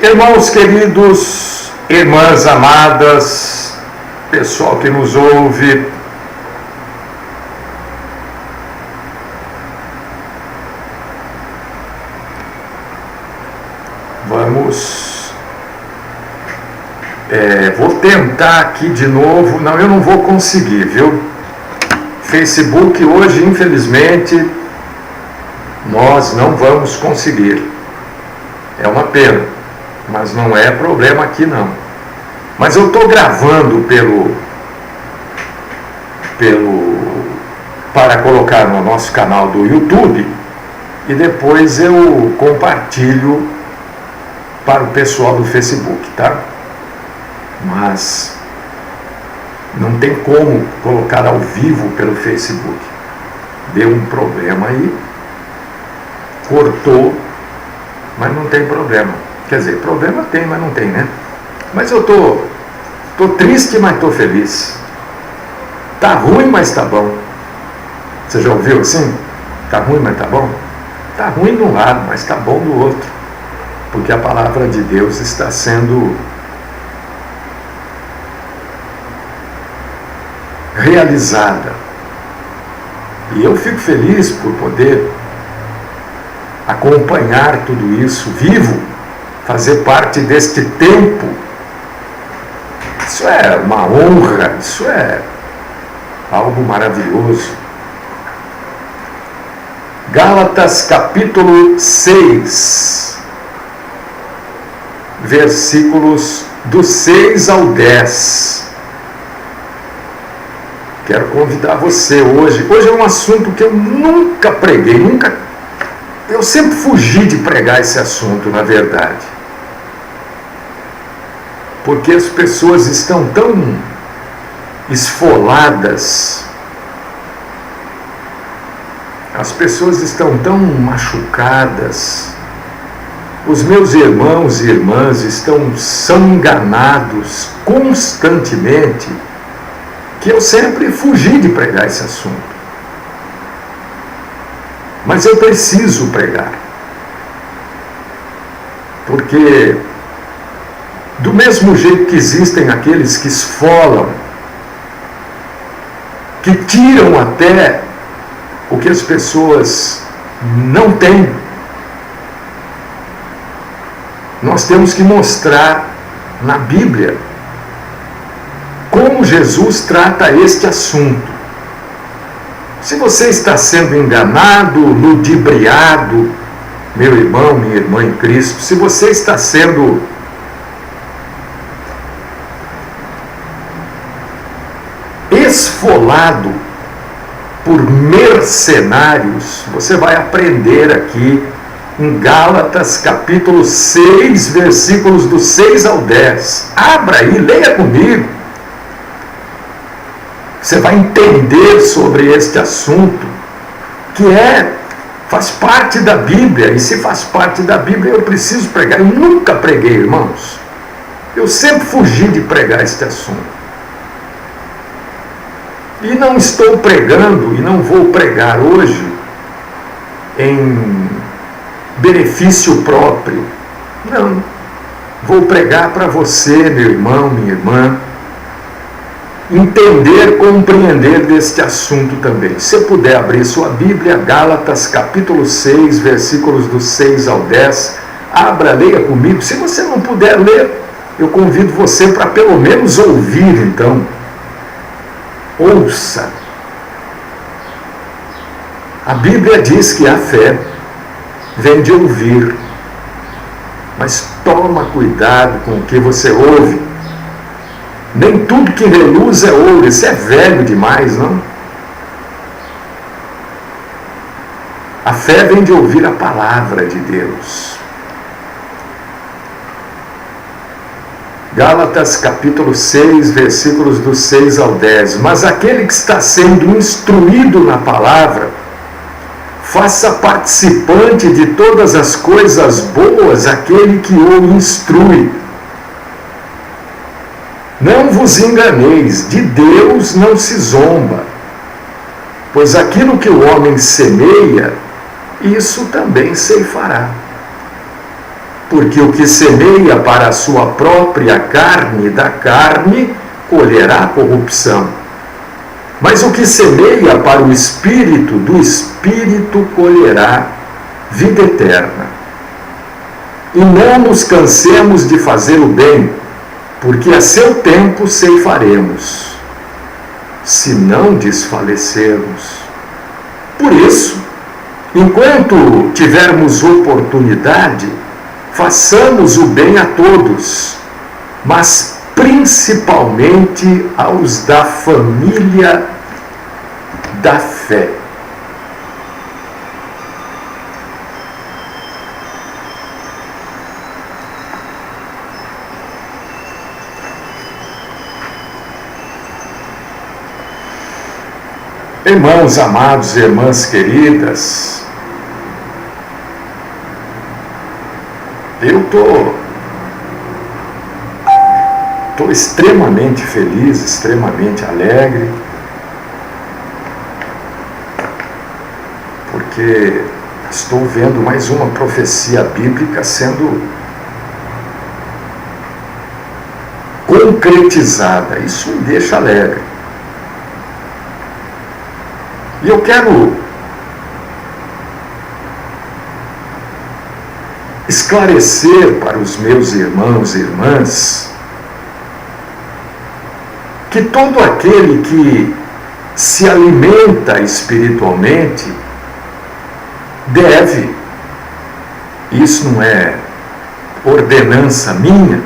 Irmãos queridos, irmãs amadas, pessoal que nos ouve, vou tentar aqui de novo. Não, eu não vou conseguir, viu? Facebook hoje, infelizmente, nós não vamos conseguir. É uma pena, mas não é problema aqui não. Mas eu estou gravando para colocar no nosso canal do YouTube e depois eu compartilho para o pessoal do Facebook, tá? Mas não tem como colocar ao vivo pelo Facebook. Deu um problema aí, cortou, mas não tem problema. Quer dizer, problema tem, mas não tem, né? Mas eu tô triste, mas tô feliz. Tá ruim, mas tá bom. Você já ouviu assim? Tá ruim, mas tá bom? Tá ruim de um lado, mas tá bom do outro. Porque a palavra de Deus está sendo realizada. E eu fico feliz por poder acompanhar tudo isso vivo, fazer parte deste tempo. Isso é uma honra, isso é algo maravilhoso. Gálatas capítulo 6, versículos do 6 ao 10. Quero convidar você hoje. Hoje é um assunto que eu nunca preguei, eu sempre fugi de pregar esse assunto, na verdade. Porque as pessoas estão tão esfoladas, as pessoas estão tão machucadas, os meus irmãos e irmãs são enganados constantemente, que eu sempre fugi de pregar esse assunto. Mas eu preciso pregar. Porque, do mesmo jeito que existem aqueles que esfolam, que tiram até o que as pessoas não têm, nós temos que mostrar na Bíblia como Jesus trata este assunto. Se você está sendo enganado, ludibriado, meu irmão, minha irmã em Cristo, se você está sendo esfolado por mercenários, você vai aprender aqui em Gálatas capítulo 6, versículos do 6 ao 10. Abra aí, leia comigo. Você vai entender sobre este assunto, que faz parte da Bíblia, e se faz parte da Bíblia, eu preciso pregar. Eu nunca preguei, irmãos. Eu sempre fugi de pregar este assunto. E não estou pregando, e não vou pregar hoje, em benefício próprio. Não. Vou pregar para você, meu irmão, minha irmã, entender, compreender deste assunto também. Se puder abrir sua Bíblia, Gálatas capítulo 6, versículos do 6 ao 10, abra, leia comigo. Se você não puder ler, eu convido você para pelo menos ouvir, então. Ouça. A Bíblia diz que a fé vem de ouvir, mas toma cuidado com o que você ouve. Nem tudo que reluz é ouro. Isso é velho demais, não? A fé vem de ouvir a palavra de Deus. Gálatas capítulo 6, versículos do 6 ao 10. Mas aquele que está sendo instruído na palavra, faça participante de todas as coisas boas aquele que o instrui. Não vos enganeis, de Deus não se zomba, pois aquilo que o homem semeia, isso também ceifará. Porque o que semeia para a sua própria carne, da carne, colherá corrupção. Mas o que semeia para o Espírito, do Espírito colherá vida eterna. E não nos cansemos de fazer o bem, porque a seu tempo ceifaremos, se não desfalecermos. Por isso, enquanto tivermos oportunidade, façamos o bem a todos, mas principalmente aos da família da fé. Irmãos amados, irmãs queridas, eu estou extremamente feliz, extremamente alegre, porque estou vendo mais uma profecia bíblica sendo concretizada. Isso me deixa alegre. E eu quero esclarecer para os meus irmãos e irmãs que todo aquele que se alimenta espiritualmente deve, isso não é ordenança minha,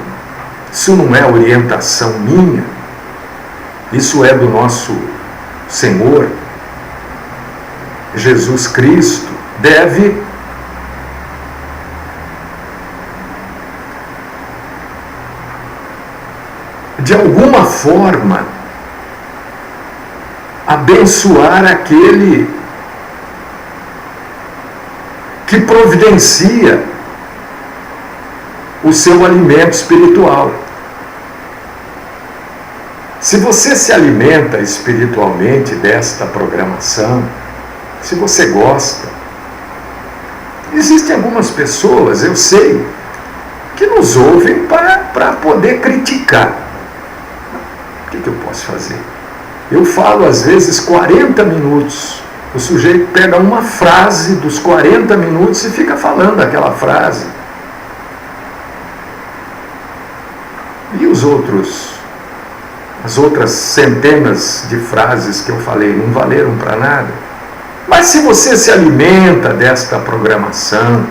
isso não é orientação minha, isso é do nosso Senhor Jesus Cristo, deve de alguma forma abençoar aquele que providencia o seu alimento espiritual. Se você se alimenta espiritualmente desta programação, se você gosta, existem algumas pessoas, eu sei, que nos ouvem para poder criticar. O que eu posso fazer? Eu falo às vezes 40 minutos, o sujeito pega uma frase dos 40 minutos e fica falando aquela frase. E as outras centenas de frases que eu falei não valeram para nada. Mas se você se alimenta desta programação,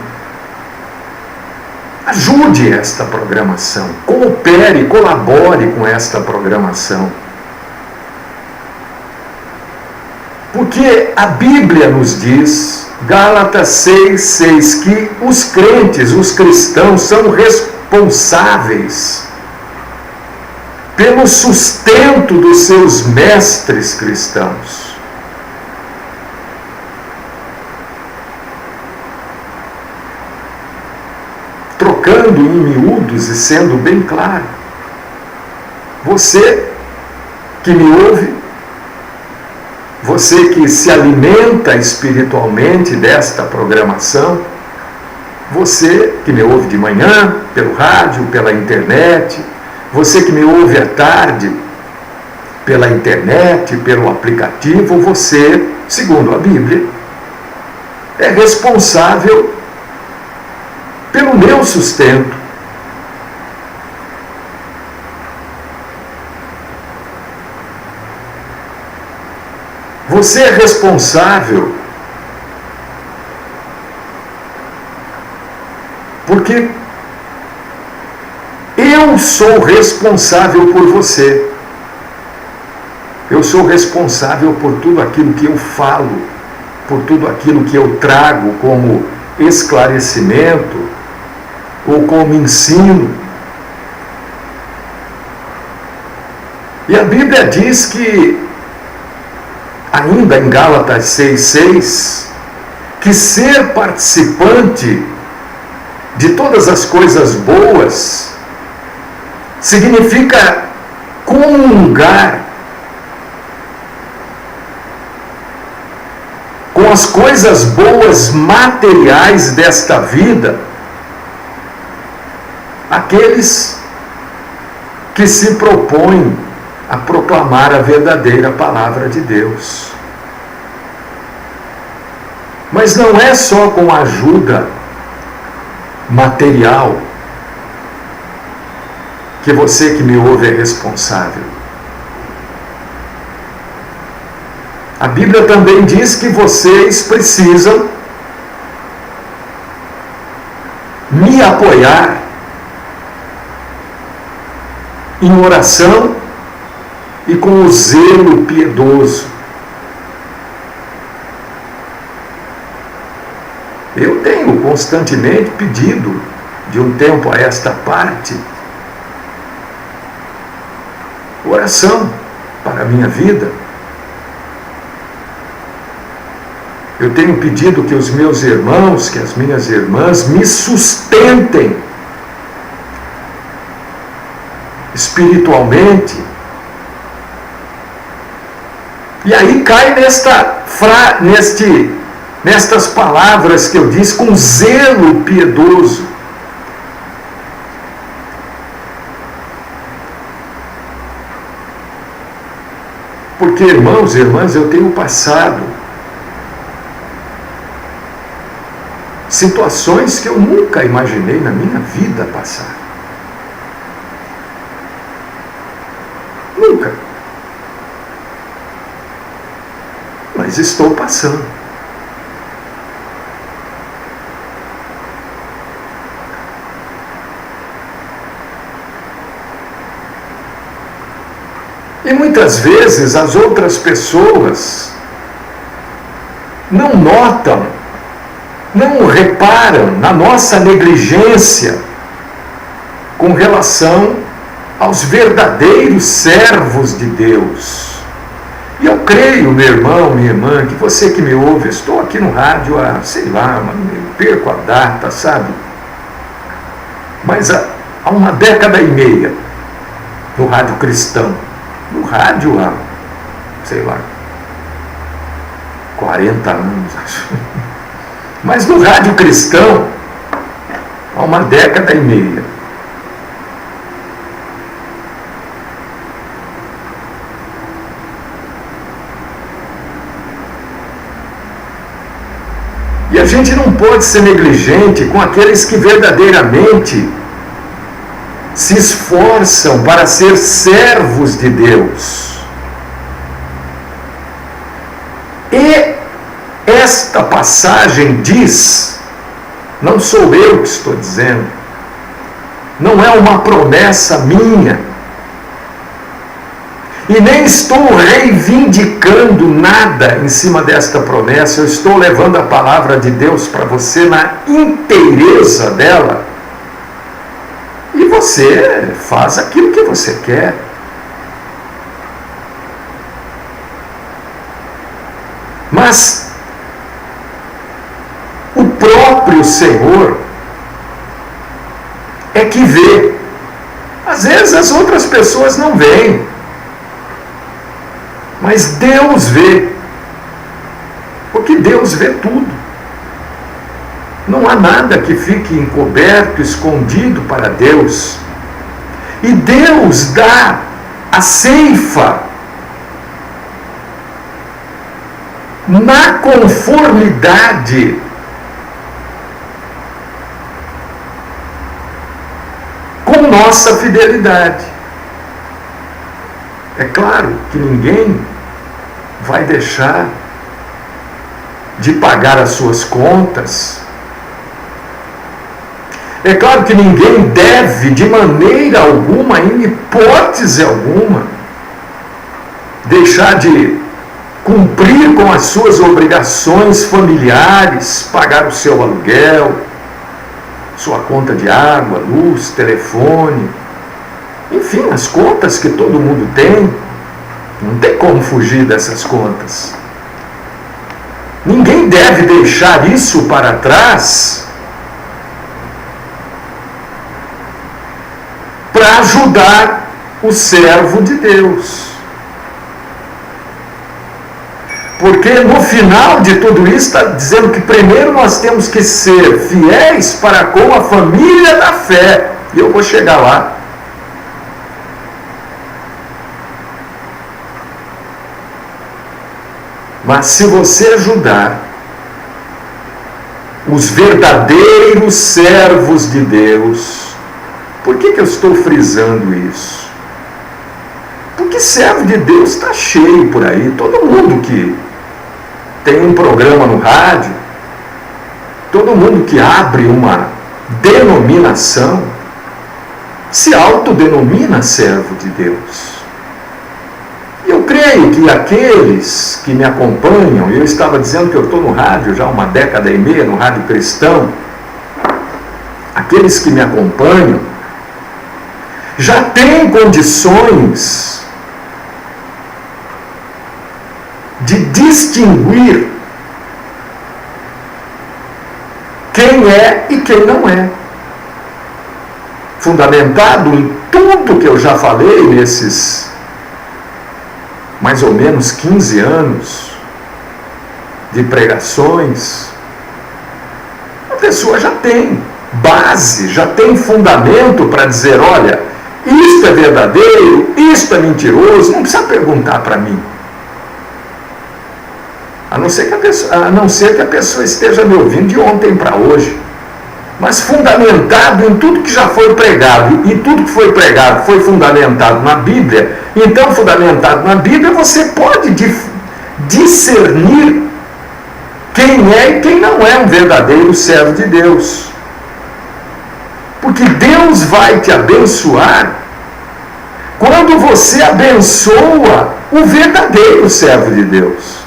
ajude esta programação, coopere, colabore com esta programação. Porque a Bíblia nos diz, Gálatas 6:6, que os crentes, os cristãos, são responsáveis pelo sustento dos seus mestres cristãos. Trocando em miúdos e sendo bem claro, você que me ouve, você que se alimenta espiritualmente desta programação, você que me ouve de manhã, pelo rádio, pela internet, você que me ouve à tarde, pela internet, pelo aplicativo, você, segundo a Bíblia, é responsável pelo meu sustento. Você é responsável porque eu sou responsável por você. Eu sou responsável por tudo aquilo que eu falo, por tudo aquilo que eu trago como esclarecimento ou como ensino. E a Bíblia diz que, ainda em Gálatas 6:6, que ser participante de todas as coisas boas significa comungar com as coisas boas materiais desta vida aqueles que se propõem a proclamar a verdadeira palavra de Deus. Mas não é só com ajuda material que você que me ouve é responsável. A Bíblia também diz que vocês precisam me apoiar em oração e com o zelo piedoso. Eu tenho constantemente pedido, de um tempo a esta parte, oração para a minha vida. Eu tenho pedido que os meus irmãos, que as minhas irmãs me sustentem espiritualmente. E aí cai nestas palavras que eu disse, com zelo piedoso. Porque, irmãos e irmãs, eu tenho passado situações que eu nunca imaginei na minha vida passar. Nunca. Mas estou passando. E muitas vezes as outras pessoas não notam, não reparam na nossa negligência com relação aos verdadeiros servos de Deus. E eu creio, meu irmão, minha irmã, que você que me ouve, estou aqui no rádio há, sei lá, eu perco a data, sabe? Mas há uma década e meia, no rádio cristão. No rádio há, sei lá, 40 anos, acho. Mas no rádio cristão, há uma década e meia. E a gente não pode ser negligente com aqueles que verdadeiramente se esforçam para ser servos de Deus. E esta passagem diz, não sou eu que estou dizendo, não é uma promessa minha, e nem estou reivindicando nada em cima desta promessa, eu estou levando a palavra de Deus para você na inteireza dela, e você faz aquilo que você quer. Mas o próprio Senhor é que vê. Às vezes as outras pessoas não veem, mas Deus vê, porque Deus vê tudo. Não há nada que fique encoberto, escondido para Deus. E Deus dá a ceifa na conformidade com nossa fidelidade. É claro que ninguém vai deixar de pagar as suas contas. É claro que ninguém deve, de maneira alguma, em hipótese alguma, deixar de cumprir com as suas obrigações familiares, pagar o seu aluguel, sua conta de água, luz, telefone, enfim, as contas que todo mundo tem. Não tem como fugir dessas contas. Ninguém deve deixar isso para trás para ajudar o servo de Deus. Porque no final de tudo isso está dizendo que primeiro nós temos que ser fiéis para com a família da fé. E eu vou chegar lá. Mas se você ajudar os verdadeiros servos de Deus, por que eu estou frisando isso? Porque servo de Deus está cheio por aí. Todo mundo que tem um programa no rádio, todo mundo que abre uma denominação, se autodenomina servo de Deus. Eu creio que aqueles que me acompanham, eu estava dizendo que eu estou no rádio já há uma década e meia, no rádio cristão, aqueles que me acompanham já têm condições de distinguir quem é e quem não é. Fundamentado em tudo que eu já falei nesses mais ou menos 15 anos de pregações, a pessoa já tem base, já tem fundamento para dizer, olha, isto é verdadeiro, isto é mentiroso, não precisa perguntar para mim. A não ser que a pessoa esteja me ouvindo de ontem para hoje. Mas fundamentado em tudo que já foi pregado, e tudo que foi pregado foi fundamentado na Bíblia, então fundamentado na Bíblia você pode discernir quem é e quem não é um verdadeiro servo de Deus. Porque Deus vai te abençoar quando você abençoa o verdadeiro servo de Deus.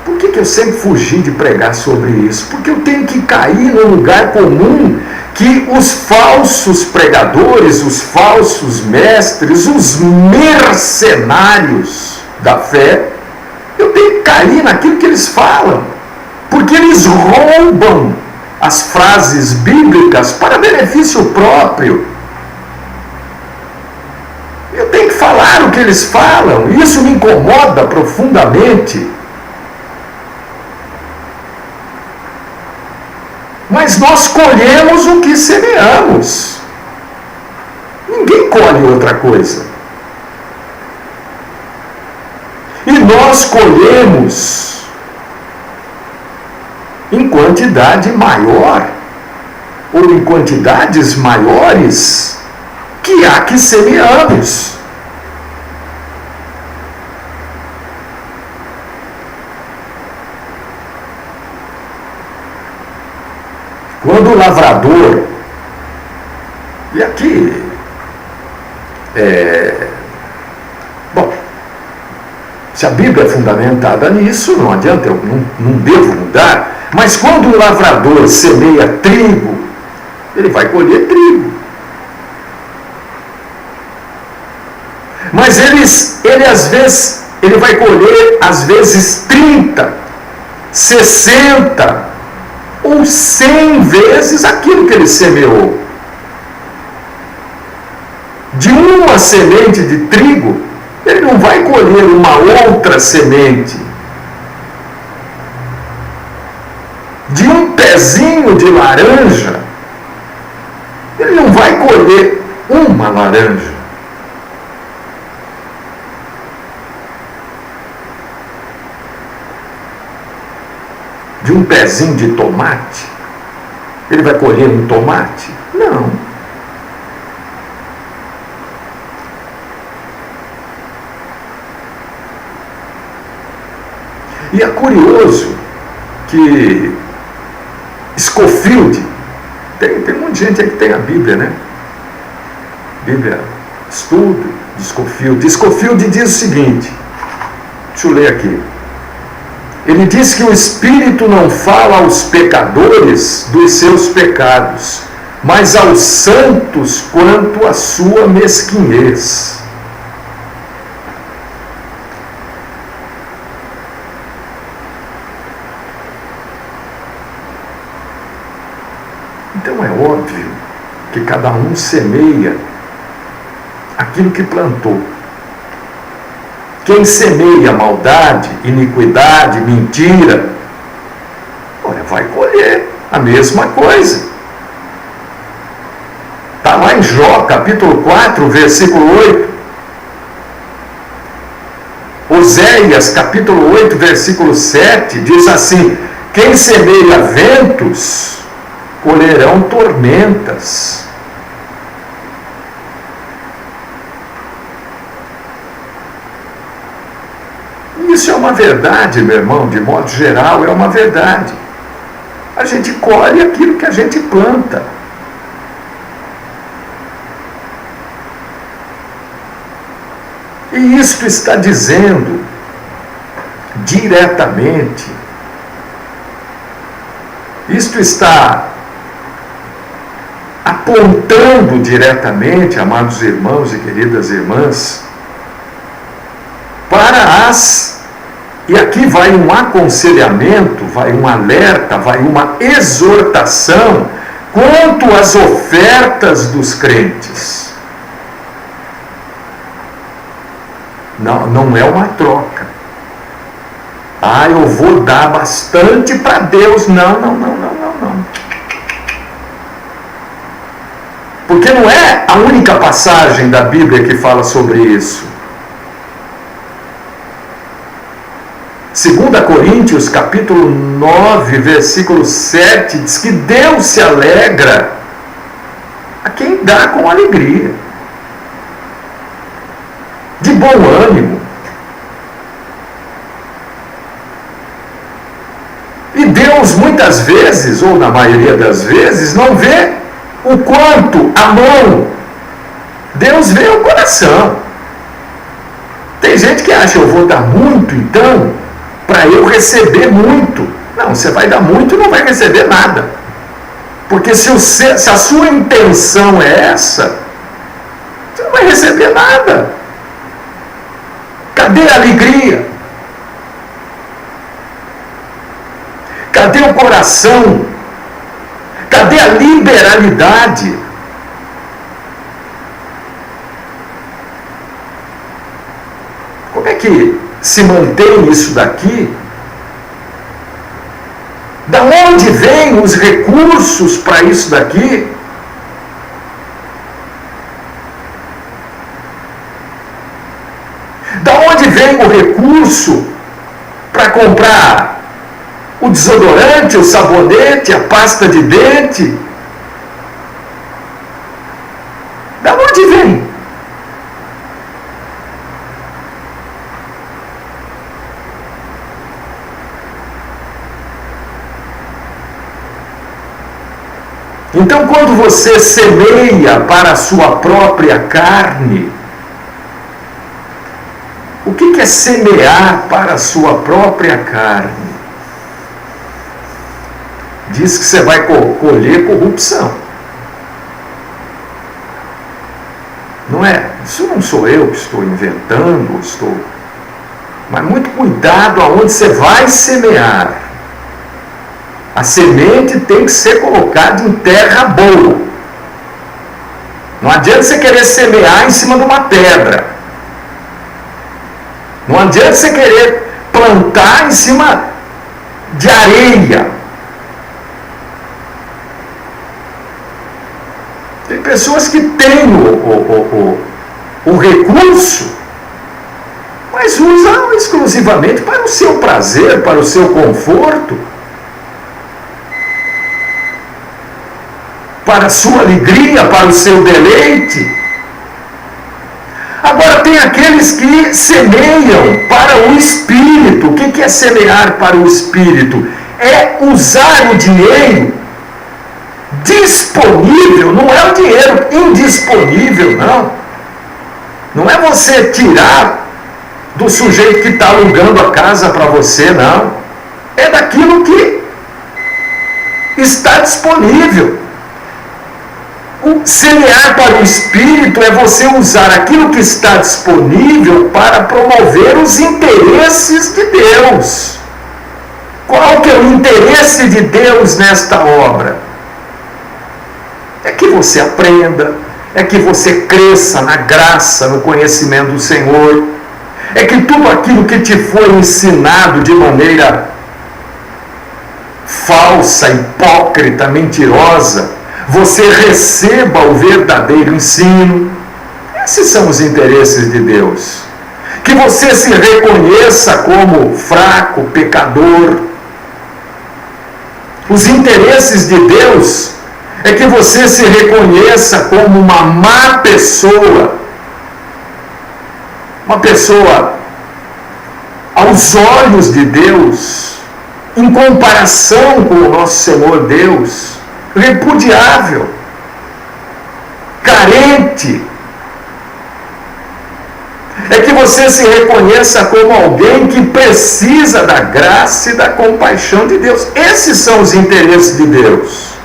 Por que eu sempre fugi de pregar sobre isso? Porque eu tenho que cair no lugar comum que os falsos pregadores, os falsos mestres, os mercenários da fé, eu tenho que cair naquilo que eles falam, porque eles roubam as frases bíblicas para benefício próprio. Eu tenho que falar o que eles falam, e isso me incomoda profundamente. Mas nós colhemos o que semeamos. Ninguém colhe outra coisa. E nós colhemos em quantidade maior, ou em quantidades maiores, que a que semeamos. Quando o lavrador, e aqui, bom, se a Bíblia é fundamentada nisso, não adianta, eu não devo mudar, mas quando o lavrador semeia trigo, ele vai colher trigo. Mas ele vai colher às vezes 30, 60, ou 100 vezes aquilo que ele semeou. De uma semente de trigo, ele não vai colher uma outra semente. De um pezinho de laranja, ele não vai colher uma laranja. De um pezinho de tomate, ele vai colher um tomate? Não. E é curioso que Scofield, tem um monte de gente aí que tem a Bíblia, né? Bíblia, estudo de Scofield. Scofield diz o seguinte, deixa eu ler aqui. Ele diz que o Espírito não fala aos pecadores dos seus pecados, mas aos santos quanto à sua mesquinhez. Então é óbvio que cada um semeia aquilo que plantou. Quem semeia maldade, iniquidade, mentira, A mesma coisa. Está lá em Jó, capítulo 4, versículo 8. Oséias, capítulo 8, versículo 7, diz assim: quem semeia ventos, colherão tormentas. Isso é uma verdade, meu irmão, de modo geral, é uma verdade. A gente colhe aquilo que a gente planta. E isto está dizendo diretamente, isto está apontando diretamente, amados irmãos e queridas irmãs, para e aqui vai um aconselhamento, vai um alerta, vai uma exortação quanto às ofertas dos crentes. Não é uma troca. Eu vou dar bastante para Deus. Não. Porque não é a única passagem da Bíblia que fala sobre isso. 2 Coríntios, capítulo 9, versículo 7, diz que Deus se alegra a quem dá com alegria, de bom ânimo. E Deus muitas vezes, ou na maioria das vezes, não vê o quanto, a mão. Deus vê o coração. Tem gente que acha, eu vou dar muito, então, para eu receber muito. Não, você vai dar muito e não vai receber nada. Porque se a sua intenção é essa, você não vai receber nada. Cadê a alegria? Cadê o coração? Cadê a liberalidade? Como é que se mantém isso daqui? Da onde vêm os recursos para isso daqui? Da onde vem o recurso para comprar o desodorante, o sabonete, a pasta de dente? Da onde vem? Então, quando você semeia para a sua própria carne, o que é semear para a sua própria carne? Diz que você vai colher corrupção. Não é? Isso não sou eu que estou inventando, mas muito cuidado aonde você vai semear. A semente tem que ser colocada em terra boa. Não adianta você querer semear em cima de uma pedra. Não adianta você querer plantar em cima de areia. Tem pessoas que têm o recurso, mas usam exclusivamente para o seu prazer, para o seu conforto, para a sua alegria, para o seu deleite. Agora tem aqueles que semeiam para o Espírito. O que é semear para o Espírito? É usar o dinheiro disponível, não é o dinheiro indisponível, não. Não é você tirar do sujeito que está alugando a casa para você, não. É daquilo que está disponível. O semear para o Espírito é você usar aquilo que está disponível para promover os interesses de Deus. Qual que é o interesse de Deus nesta obra? É que você aprenda, é que você cresça na graça, no conhecimento do Senhor, é que tudo aquilo que te foi ensinado de maneira falsa, falsa, hipócrita, mentirosa, você receba o verdadeiro ensino. Esses são os interesses de Deus. Que você se reconheça como fraco, pecador. Os interesses de Deus é que você se reconheça como uma má pessoa. Uma pessoa, aos olhos de Deus, em comparação com o nosso Senhor Deus, repudiável, carente. É que você se reconheça como alguém que precisa da graça e da compaixão de Deus. Esses são os interesses de Deus.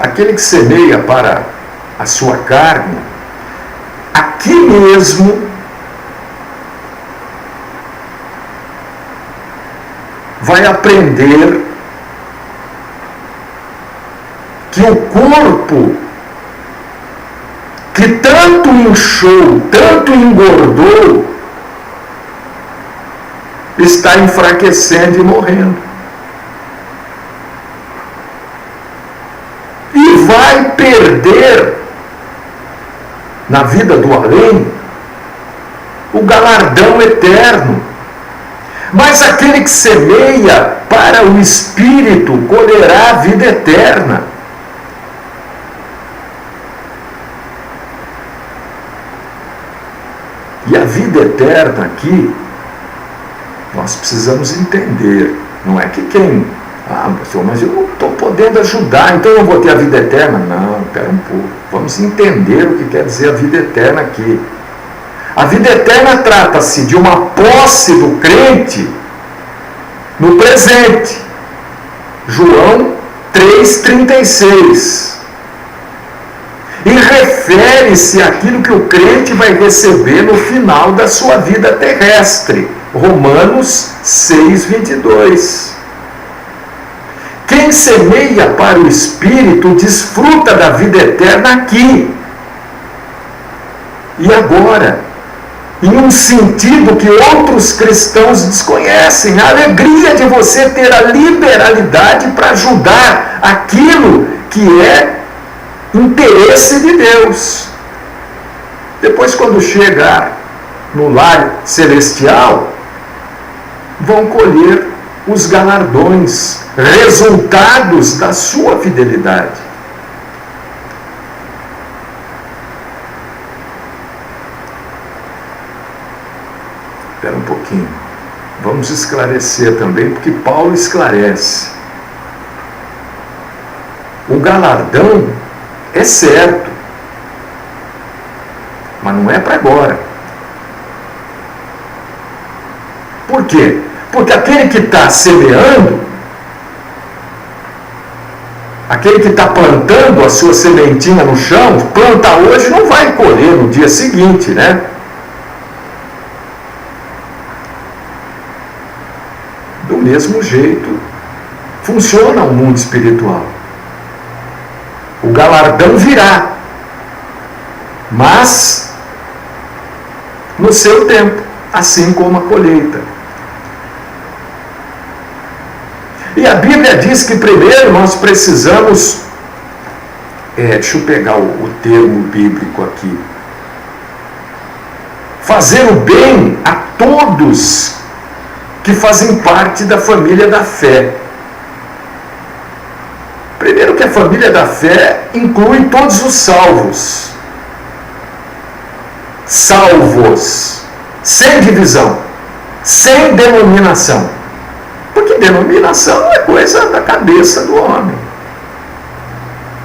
Aquele que semeia para a sua carne, aqui mesmo vai aprender que o corpo que tanto inchou, tanto engordou, está enfraquecendo e morrendo. E vai perder, na vida do além, o galardão eterno. Mas aquele que semeia para o Espírito colherá a vida eterna. E a vida eterna aqui, nós precisamos entender. Não é que quem... pastor, mas eu não estou podendo ajudar, então eu não vou ter a vida eterna. Não, espera um pouco. Vamos entender o que quer dizer a vida eterna aqui. A vida eterna trata-se de uma posse do crente no presente. João 3,36. E refere-se àquilo que o crente vai receber no final da sua vida terrestre. Romanos 6,22. Quem semeia para o Espírito desfruta da vida eterna aqui e agora, em um sentido que outros cristãos desconhecem. A alegria de você ter a liberalidade para ajudar aquilo que é interesse de Deus. Depois, quando chegar no lar celestial, vão colher os galardões, resultados da sua fidelidade. Espera um pouquinho. Vamos esclarecer também, porque Paulo esclarece. O galardão é certo, mas não é para agora. Por quê? Porque aquele que está semeando, aquele que está plantando a sua sementinha no chão, planta hoje, não vai colher no dia seguinte, né? Do mesmo jeito, funciona o mundo espiritual. O galardão virá, mas no seu tempo, assim como a colheita. E a Bíblia diz que primeiro nós precisamos, deixa eu pegar o termo bíblico aqui, fazer o bem a todos que fazem parte da família da fé. Primeiro que a família da fé inclui todos os salvos. Salvos, sem divisão, sem denominação. Porque denominação é coisa da cabeça do homem.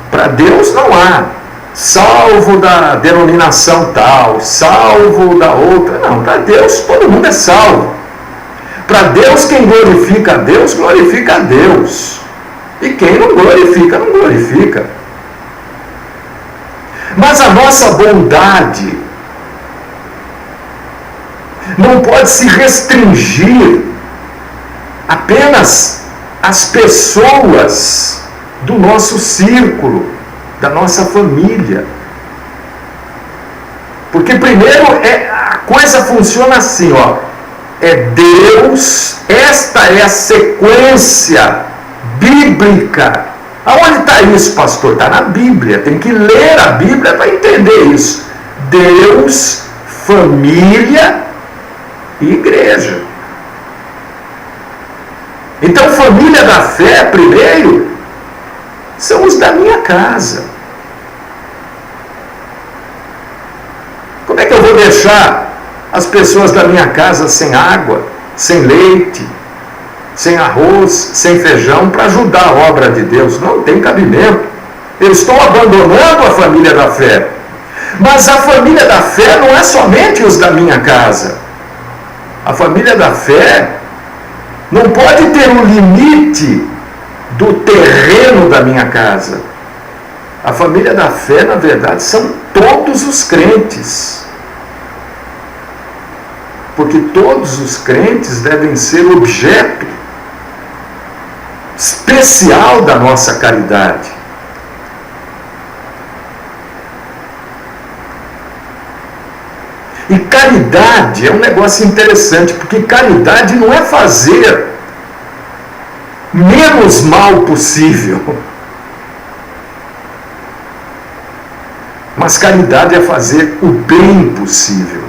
Para Deus não há salvo da denominação tal, salvo da outra. Não, para Deus todo mundo é salvo. Para Deus, quem glorifica a Deus, glorifica a Deus. E quem não glorifica, não glorifica. Mas a nossa bondade não pode se restringir apenas às pessoas do nosso círculo. da nossa família. Porque primeiro a coisa funciona assim, ó. É Deus, esta é a sequência bíblica. Aonde está isso, pastor? Está na Bíblia. Tem que ler a Bíblia para entender isso. Deus, família e igreja. Então, família da fé, primeiro, são os da minha casa. Como é que eu vou deixar as pessoas da minha casa sem água, sem leite, sem arroz, sem feijão, para ajudar a obra de Deus? Não tem cabimento. Eu estou abandonando a família da fé. Mas a família da fé não é somente os da minha casa. A família da fé não pode ter um limite do terreno da minha casa. A família da fé, na verdade, são todos os crentes. Porque todos os crentes devem ser objeto especial da nossa caridade. E caridade é um negócio interessante, porque caridade não é fazer menos mal possível. Mas caridade é fazer o bem possível.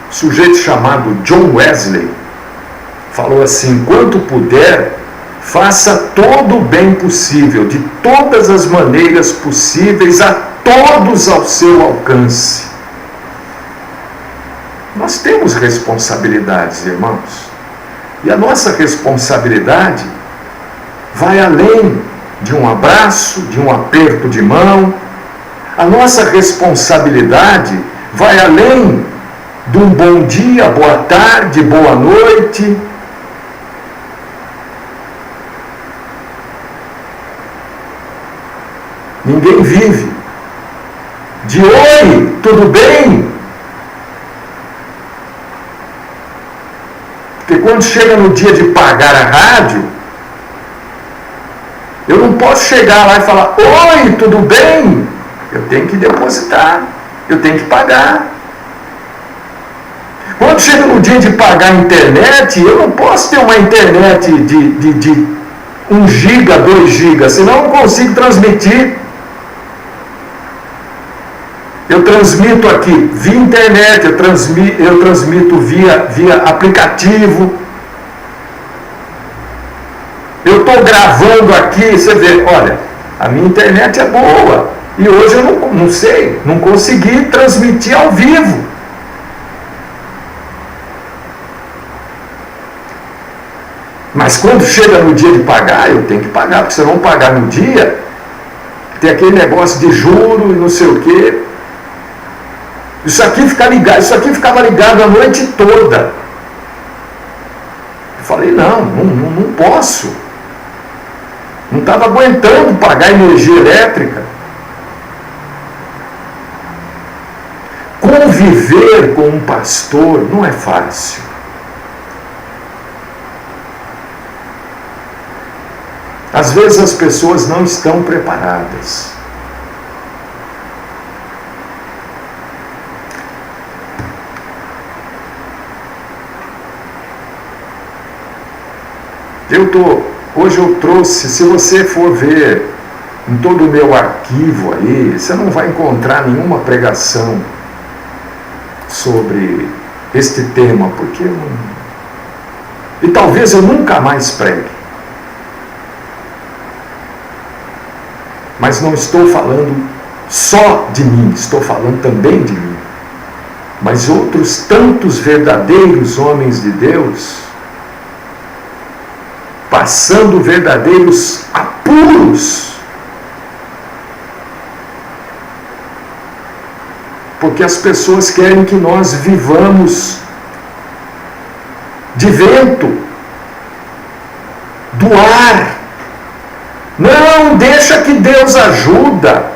Um sujeito chamado John Wesley falou assim: quanto puder, faça todo o bem possível, de todas as maneiras possíveis, a todos ao seu alcance. Nós temos responsabilidades, irmãos. E a nossa responsabilidade vai além de um abraço, de um aperto de mão. A nossa responsabilidade vai além de um bom dia, boa tarde, boa noite. Ninguém vive de oi, tudo bem? Porque quando chega no dia de pagar a rádio, eu não posso chegar lá e falar: oi, tudo bem? Eu tenho que depositar, eu tenho que pagar. Quando chega no dia de pagar a internet, eu não posso ter uma internet de 1 giga, 2 gigas, senão eu não consigo transmitir. Eu transmito aqui via internet, eu transmito via aplicativo. Eu estou gravando aqui, você vê, olha, a minha internet é boa. E hoje eu não consegui transmitir ao vivo. Mas quando chega no dia de pagar, eu tenho que pagar, porque se eu não pagar no dia, tem aquele negócio de juro e não sei o quê. Isso aqui ficava ligado a noite toda. Eu falei: não posso. Não estava aguentando pagar energia elétrica. Conviver com um pastor não é fácil. Às vezes as pessoas não estão preparadas. Hoje eu trouxe, se você for ver em todo o meu arquivo aí, você não vai encontrar nenhuma pregação sobre este tema, porque e talvez eu nunca mais pregue. Mas não estou falando só de mim, estou falando também de mim. Mas outros tantos verdadeiros homens de Deus, passando verdadeiros apuros, porque as pessoas querem que nós vivamos de vento, do ar. Não, deixa que Deus ajuda.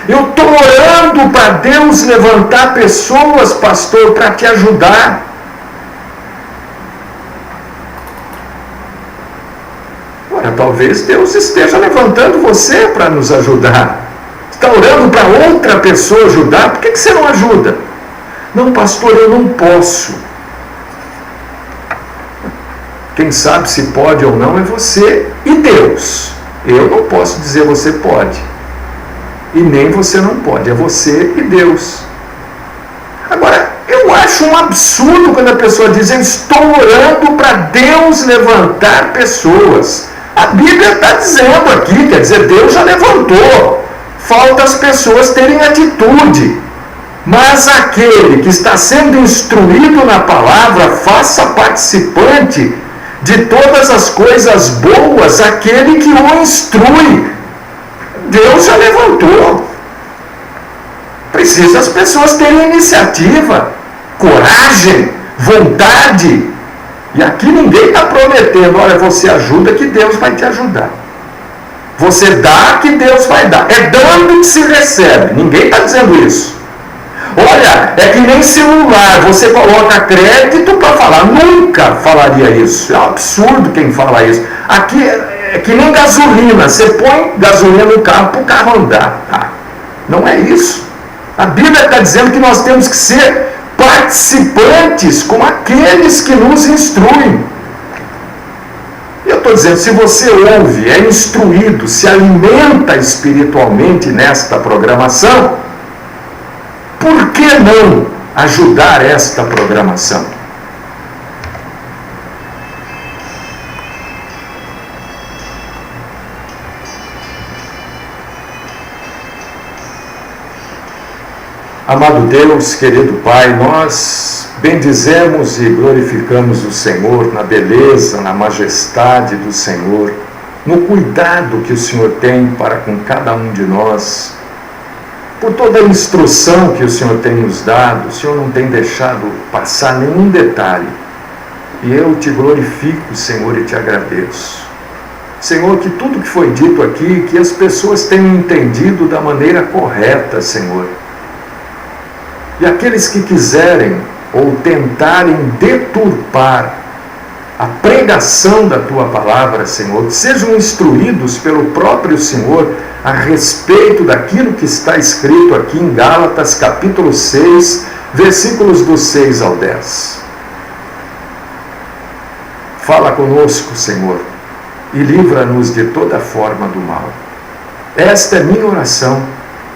Eu estou orando para Deus levantar pessoas, pastor, para te ajudar. Olha, talvez Deus esteja levantando você para nos ajudar. Está orando para outra pessoa ajudar, por que você não ajuda? Não, pastor, eu não posso. Quem sabe se pode ou não é você e Deus. Eu não posso dizer você pode. E nem você não pode, é você e Deus. Agora, eu acho um absurdo quando a pessoa diz: eu estou orando para Deus levantar pessoas. A Bíblia está dizendo aqui, quer dizer, Deus já levantou. Falta as pessoas terem atitude. Mas aquele que está sendo instruído na palavra, faça participante de todas as coisas boas aquele que o instrui. Deus já levantou. Precisa as pessoas terem iniciativa, coragem, vontade. E aqui ninguém está prometendo: olha, você ajuda que Deus vai te ajudar. Você dá que Deus vai dar. É dando que se recebe. Ninguém está dizendo isso. Olha, é que nem celular, você coloca crédito para falar. Nunca falaria isso. É um absurdo quem fala isso. Aqui é que nem gasolina. Você põe gasolina no carro para o carro andar. Ah, não é isso. A Bíblia está dizendo que nós temos que ser participantes com aqueles que nos instruem. Eu estou dizendo, se você ouve, é instruído, se alimenta espiritualmente nesta programação, por que não ajudar esta programação? Amado Deus, querido Pai, nós bendizemos e glorificamos o Senhor na beleza, na majestade do Senhor, no cuidado que o Senhor tem para com cada um de nós, por toda a instrução que o Senhor tem nos dado. O Senhor não tem deixado passar nenhum detalhe. E eu te glorifico, Senhor, e te agradeço. Senhor, que tudo que foi dito aqui, que as pessoas tenham entendido da maneira correta, Senhor. E aqueles que quiserem ou tentarem deturpar a pregação da Tua palavra, Senhor, sejam instruídos pelo próprio Senhor a respeito daquilo que está escrito aqui em Gálatas, capítulo 6, versículos do 6 ao 10. Fala conosco, Senhor, e livra-nos de toda forma do mal. Esta é minha oração,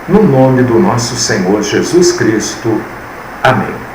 no nome do nosso Senhor Jesus Cristo. Amém.